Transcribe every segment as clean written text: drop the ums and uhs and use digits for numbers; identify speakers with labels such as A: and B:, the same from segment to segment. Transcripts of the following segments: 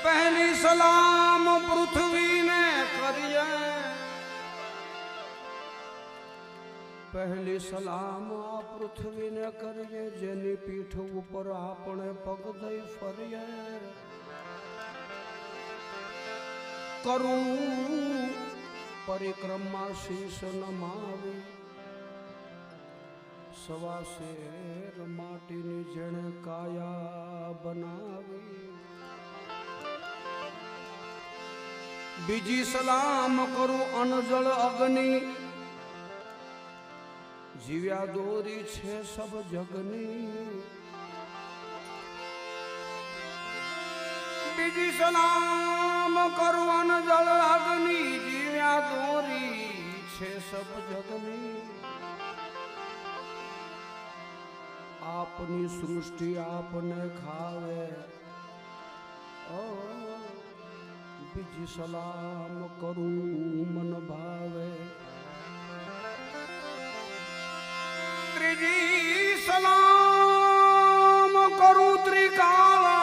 A: पहली सलाम पृथ्वी ने करिए, पहली सलाम आ पृथ्वी ने करिए, जेनी पीठ ऊपर आपने पग दई फरिए। करूं परिक्रमा शीश नमावी, सवा शेर माटीनी जण काया बनावी। बीजी सलाम करूं अनजल अग्नि, जीव्या दोरी छे सब जगनी। बीजी सलाम करूं अनजल अग्नि, जीव्या दोरी छे सब जगनी। आपनी सृष्टि आपने खावे, ओ बीजी सलाम करूं मन भावे। त्रीजी सलाम करूं त्रिकाला,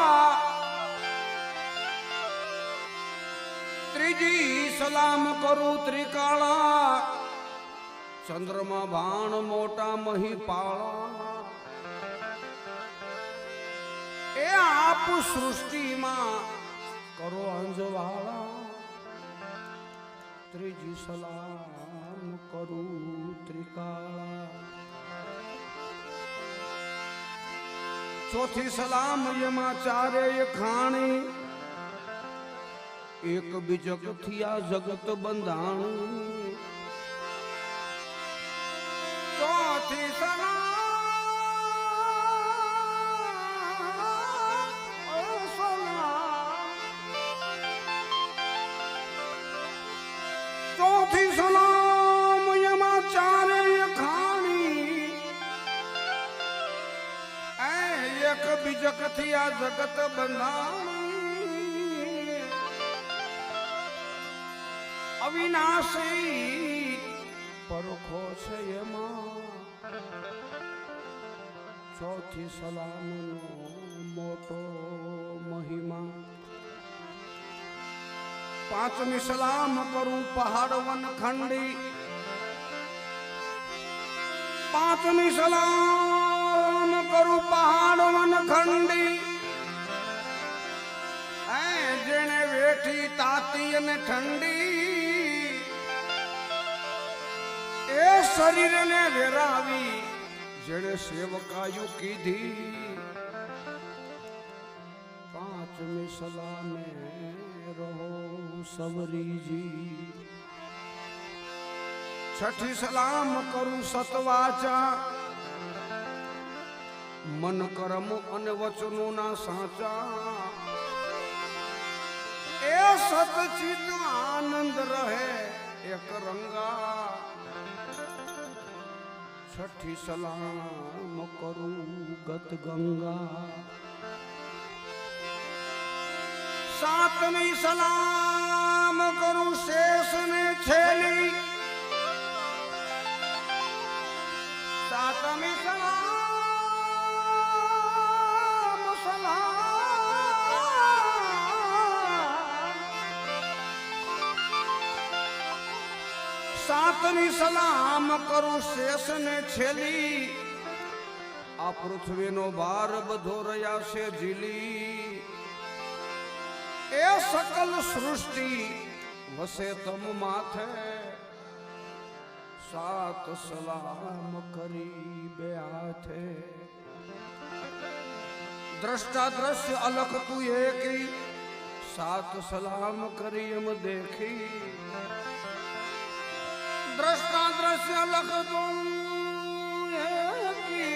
A: त्रीजी सलाम करूं त्रिकाला। चंद्रमा भाण मोटा महीपाला, ए आप सृष्टि मां करो अंजवाला। त्रीजी सलाम करूं त्रिकाला। चौथी सलाम यमा चारे खाणी, एक बीजक थिया जगत बंधाणी। चौथी सलाम चौथी सलाम यमा चारे खाणी, एक बीजक थिया जगत बंधाणी। अविनाशी परखो छे यमा, चौथी सलाम नो मोटो महिमा। पांचमी सलाम करूं पहाड़ वन खंडी, पांचमी सलाम करूं पहाड़ वन खंडी। जेने वेठी ताती ने ठंडी, ए शरीर ने वेरावी जेने सेवकायु कीधी। पांचमी सलामे रहो सबरी जी। छठी सलाम करूं सतवाचा, मन कर्म अने वचनो ना साचा। ए सतचित आनंद रहे एक रंगा। छठी सलाम करूं गत गंगा। सातवीं सलाम करूं शेष ने छेली, सातवीं सलाम सातवीं सलाम करूं शेष ने छेली। आ पृथ्वी नो भार बधो रया से झीली। ए सकल सृष्टि वसे तम माथे, सात सलाम करी बे हाथे। दृष्टा दृश्य अलख तू एकी, सात सलाम करी हम देखी। दृष्टा दृश्य अलख तू एकी,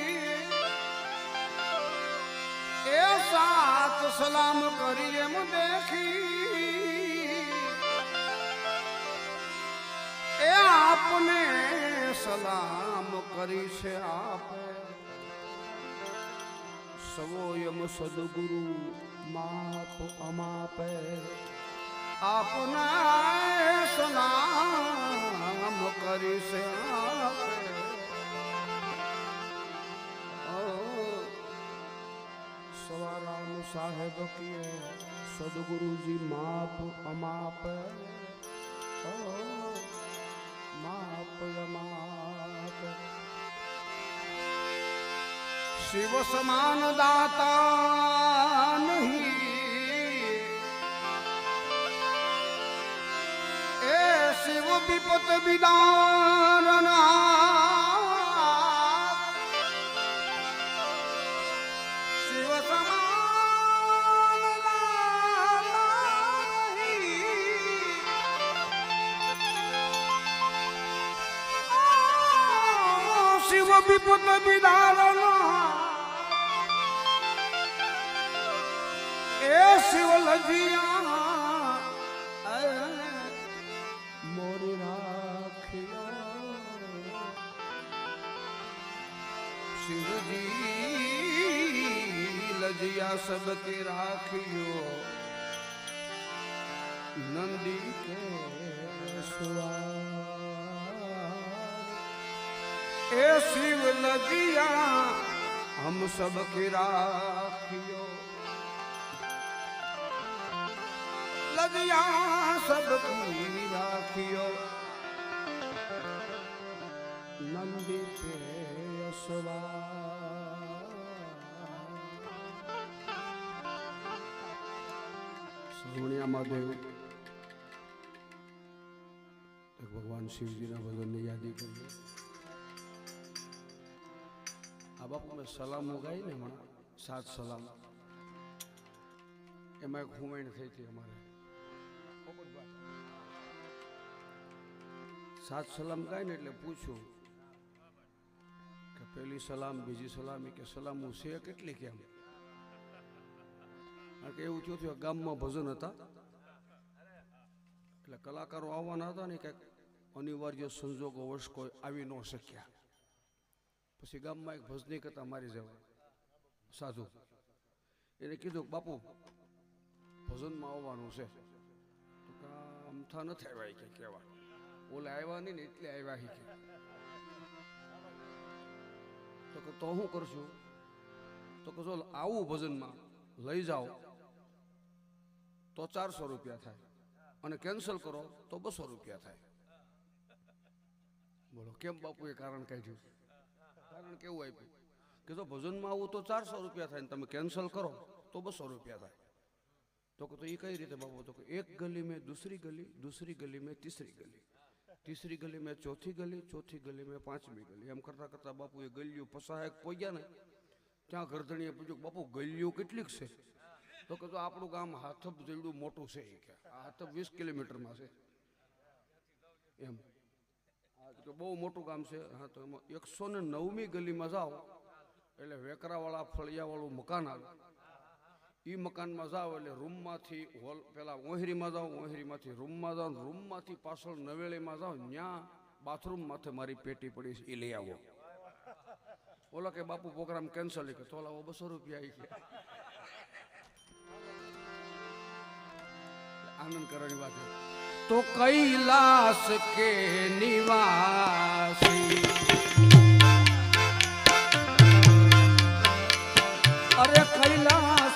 A: ए सात सलाम करी हम देखी। ए आपने सलाम करी से आप, सवोयम सदगुरु माप अमाप। आपना सलाम करी से आप, सवाराम साहेब किए सदगुरु जी माप अमाप माप अमाप शिव समान दाता नहीं ए शिव विपत विदारना शिव समान दाता नहीं शिव विपत विदारना ए शिव लजिया मोरी राखिया शिव जी लजिया सबके राखियो नंदी के सवार ए शिव लजिया हम सबके राखियो लजिया सबकी राखियो नंदी पे सवार महादेव भगवान शिव जी ना भजन ने यादी करिए अब आप सलाम उगाई ने हमारा 7 सलाम एम घूमण थी थी हमारे 7 सलाम गाय ने એટલે પૂછ્યું કે પહેલી સલામ બીજી સલામ કે સલામ છે કેટલી કેમ કે એવું થયું ગામમાં ભજન હતા એટલે કલાકારો આવવાના હતા ને કંઈક અનિવાર્ય સંજોગોવશ કોઈ આવી ન શક્યા પછી ગામમાં એક ભજની કથા મારી જવા સાધુ એને કીધું બાપુ ભજનમાં આવવાનું છે તો અમથા નથી આવ્યા કે કહેવા ઓલે આવ્યા નહીં ને એટલે આવ્યા હી કે તો હું કરશું તો કે જો આવું ભજનમાં લઈ જાઓ તો 400 રૂપિયા થાય અને કેન્સલ કરો તો 200 રૂપિયા થાય બોલો કેમ બાપુએ કારણ કાઢ્યું કારણ કેવું આપ્યું કે જો ભજનમાં આવું તો 400 રૂપિયા થાય ને તમે કેન્સલ કરો તો 200 રૂપિયા થાય તો કે તો એ કઈ રીતે બાપુ તો કે એક ગલી में दूसरी गली में तीसरी गली में चौथी गली में 5મી गली एम करता करता बापू ये गलियों पसाहे पोग्या ने त्या गरदणीए पूछ्યું बापू गलियों કેટલીક છે તો કે તો આપણું ગામ હાથબ જેવડું મોટું છે કે હાથબ 20 કિલોમીટર માં છે એમ તો બહુ મોટું ગામ છે હા તો એમાં 109મી ગલીમાં જાઓ એટલે વેકરાવાળા ફળિયાવાળું મકાન આવે ई मकान में जाओ એટલે રૂમમાંથી હોલ પેલા ઓહરીમાં જાઓ ઓહરીમાંથી રૂમમાં જાઓ રૂમમાંથી પાછળ નવેળીમાં જાઓ ન્યા બાથરૂમ માથે મારી પેટી પડી છે એ લઈ આવો ઓલા કે બાપુ પ્રોગ્રામ કેન્સલ કે તો લાવો 200 રૂપિયા આવી ગયા આનંદ કરવાની વાત તો કૈલાસ કે નિવાસી અરે કૈલાસ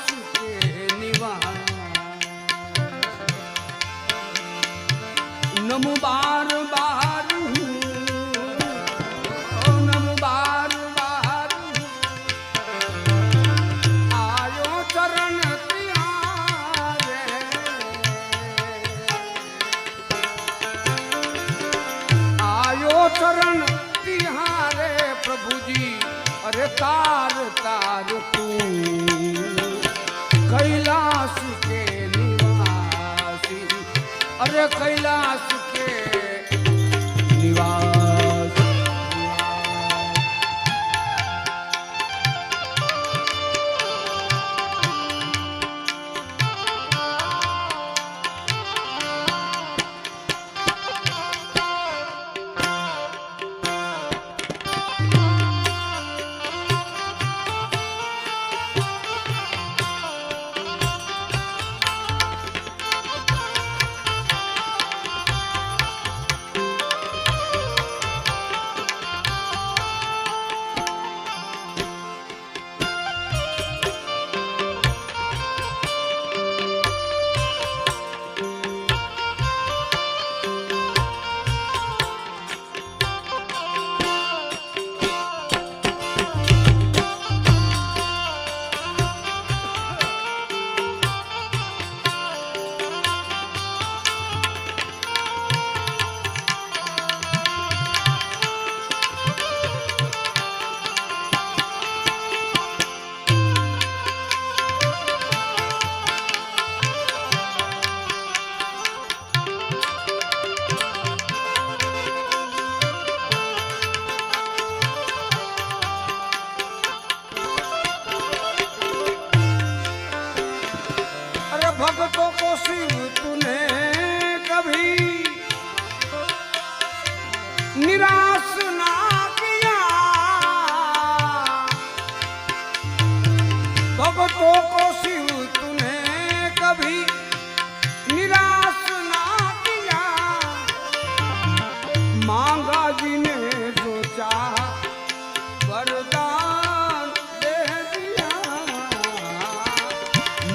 A: नमो बार बार नमो बार बार आयो चरण तिहारे आयो चरण तिहारे प्रभु जी अरे तार तार तू कैलाश के निवासी अरे कैलाश के निवास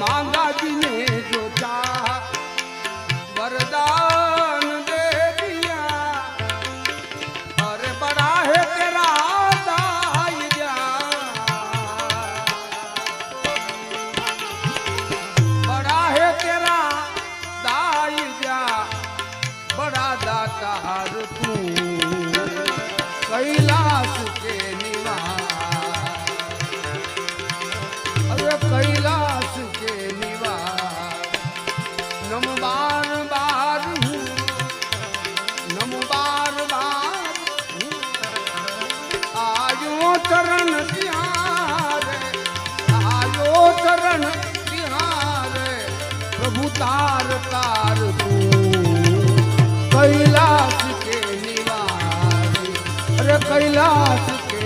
A: मांगा जी ने जो चाहा वरदान दे दिया। अरे बड़ा है तेरा दाहिया, बड़ा है तेरा दाहिया, बड़ा दातार तू कैलाश के निवास। अरे कैलाश के निवास नम बार बार हूँ, नम बार बार हूँ। आयो चरण तिहारे, आयो चरण तिहारे, प्रभु तार तार तू कैलाश के निवासी। अरे कैलाश के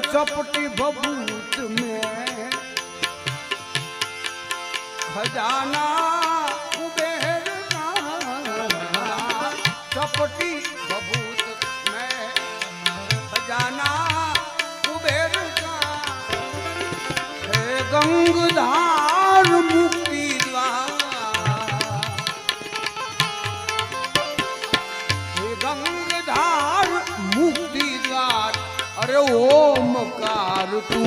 A: चपटी बबूत में खजाना कुबेर का, चपटी बबूत में खजाना कुबेर का। हे गंगधार मुक्ति द्वार, हे गंगधार मुक्ति द्वार। अरे ओमकार तू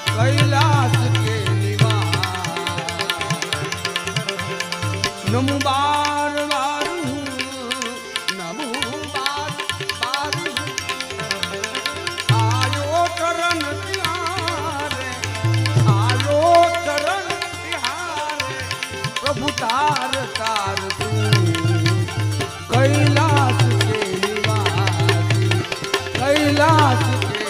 A: कैलाश के निवास। नमो बार बार नमो बार बार आयो चरण तिहारे, आयो चरण तिहारे, प्रभु तार तार तू कैलाश के निवासी, कैलाश के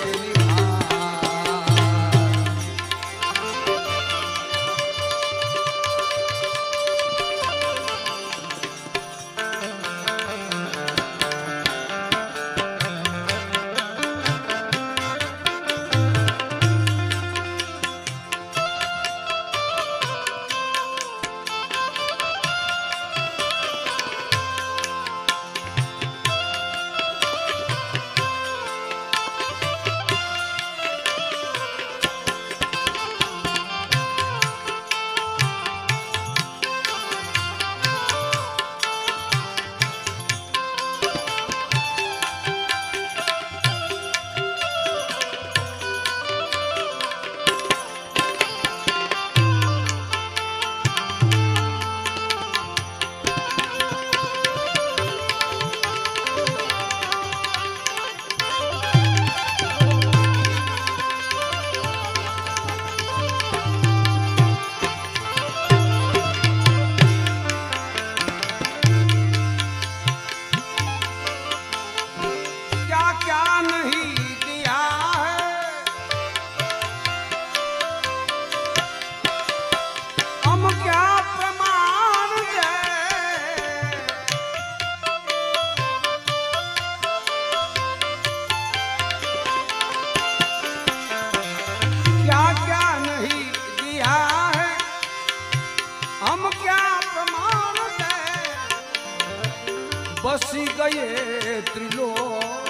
A: બસી ગયે ત્રિલોક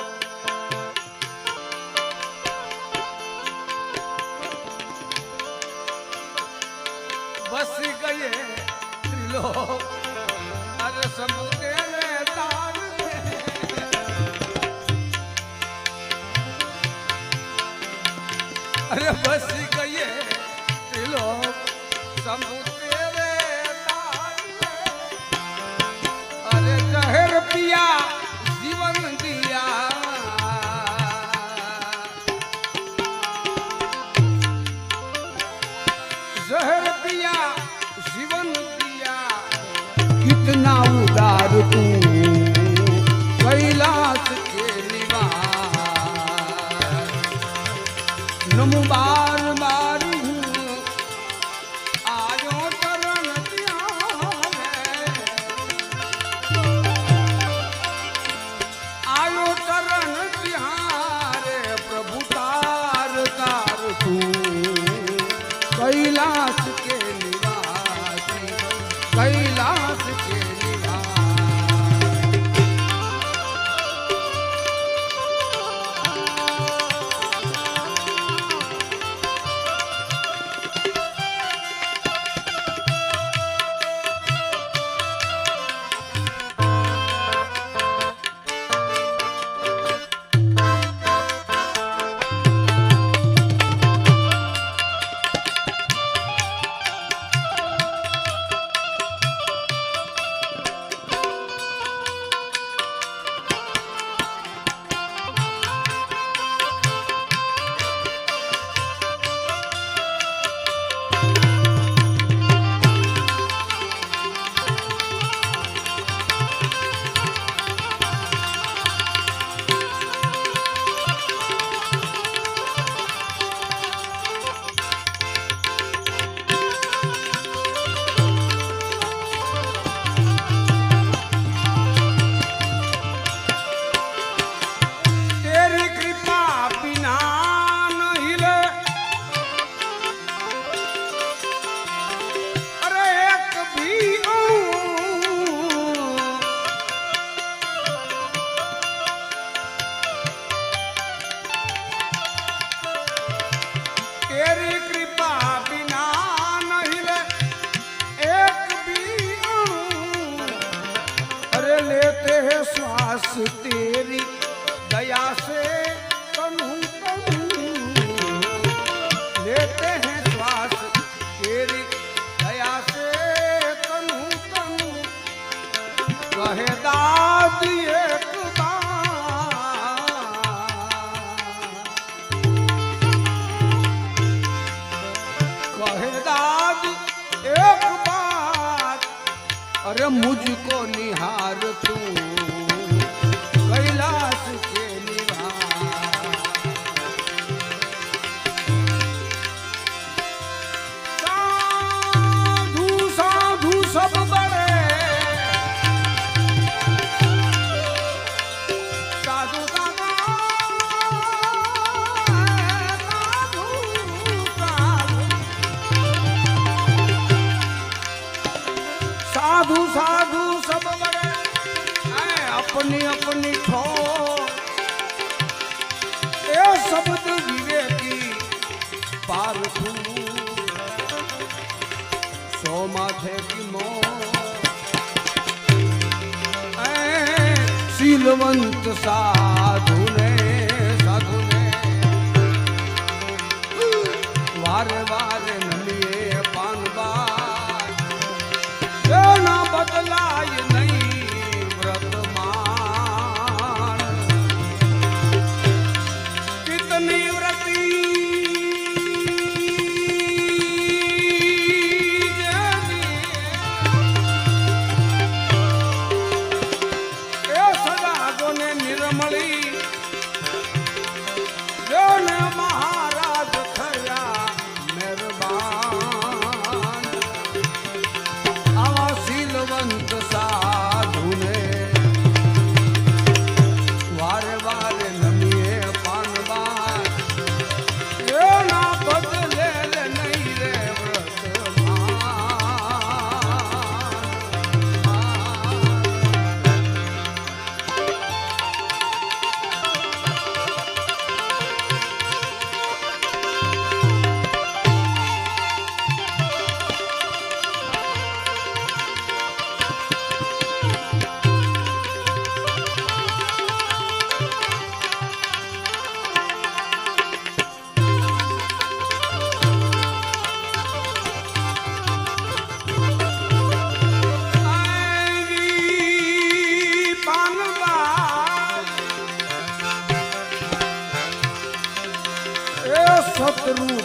A: બસી ગયે ત્રિલોક અરે સમુદ્રે તાર અરે બસી ગયે ત્રિલોક સમુદ્રે તાર અરે જહેર પિયા જીવન દિયા जहर पिया जीवन दिया कितना उदार तू कैलाश के निवास नमो बार बार आयो चरण आयो चरण तिहारे प्रभु तार तार तू कैलाश के निवासी कैलाश के तेरी दया से तनु लेते हैं श्वास तेरी दया से तनु कहे दाद एक कहे दाद एक बात अरे मुझको निहार तू कैलाश के निवास साधु साधु सब बड़े साधु साधु साधु सब बड़े अपनी अपनी ठोर ए शब्द विवेकी पार तू सो माथे की मोर शीलवंत साधु ने वारे वारे नमिए पानबार ना बदलाय नहीं व्रतमान कितनी व्रती ए सदा जोने निर्मली जोने महाराज थया मेहरबान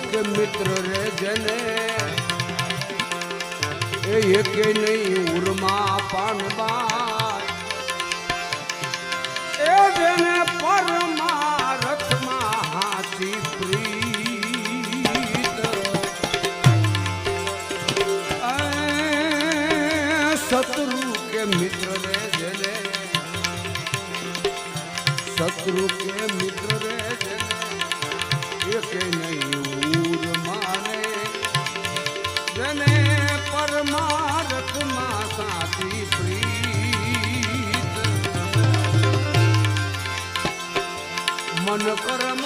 A: કે મિત્ર રે જેને એ એકે નહીં ઉર્મા પાનબા એ જેને પરમારથમાં હાચી પ્રીત શત્રુ કે મિત્ર રે જેને શત્રુ કે મિત્ર રે જેને એકે નહીં ઉર માને જેને પરમારથમાં સાચી પ્રીત મન કર્મ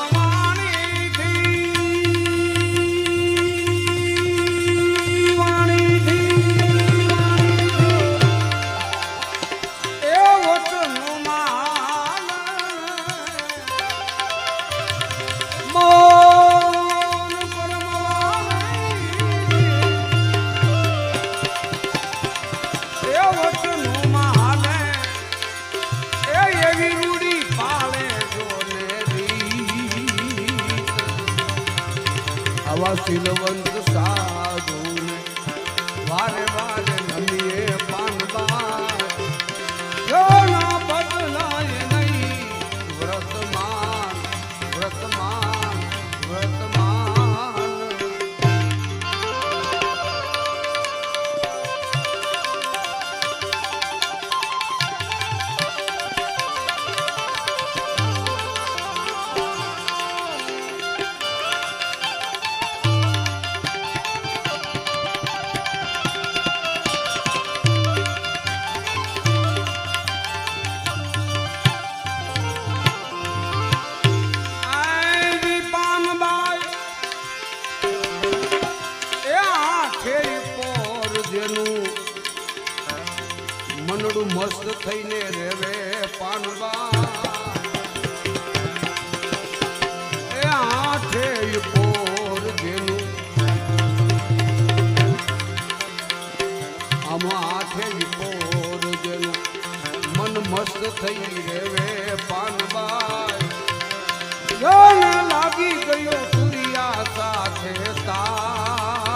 A: શીલવંત સાધુ વારે વારે નમીએ પાનબા ના બદલાય નહીં વર્તમાન વર્તમાન વર્તમાન મનડું મસ્ત થઈને રેવે પાનબા એ આઠે પોર જેનું આમાં આઠે પોર જેનું મન મસ્ત થઈ રેવે પાનબા જોને લાગી ગયો તુરિયા સાથે તાર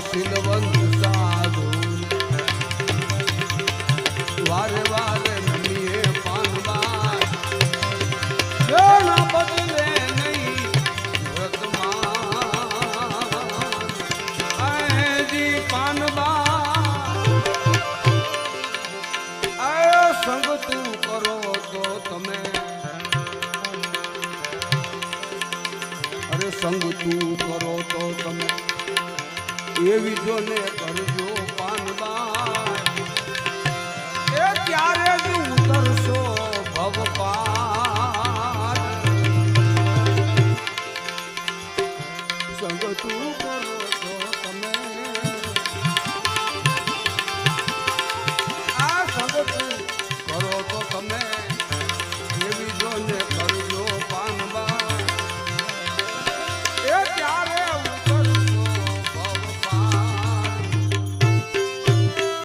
A: શીલવંત સાધુ વારે વારે નમીએ પાનબા ના બદલે નહીં વર્તમાન જી પાનબા સંગ તું કરો તો તમે અરે સંગ તું કરો તો તમે એવી જોને કરજો પાનબા એ ત્યારે જ ઉતરશો ભવપાર સંગ તું કરો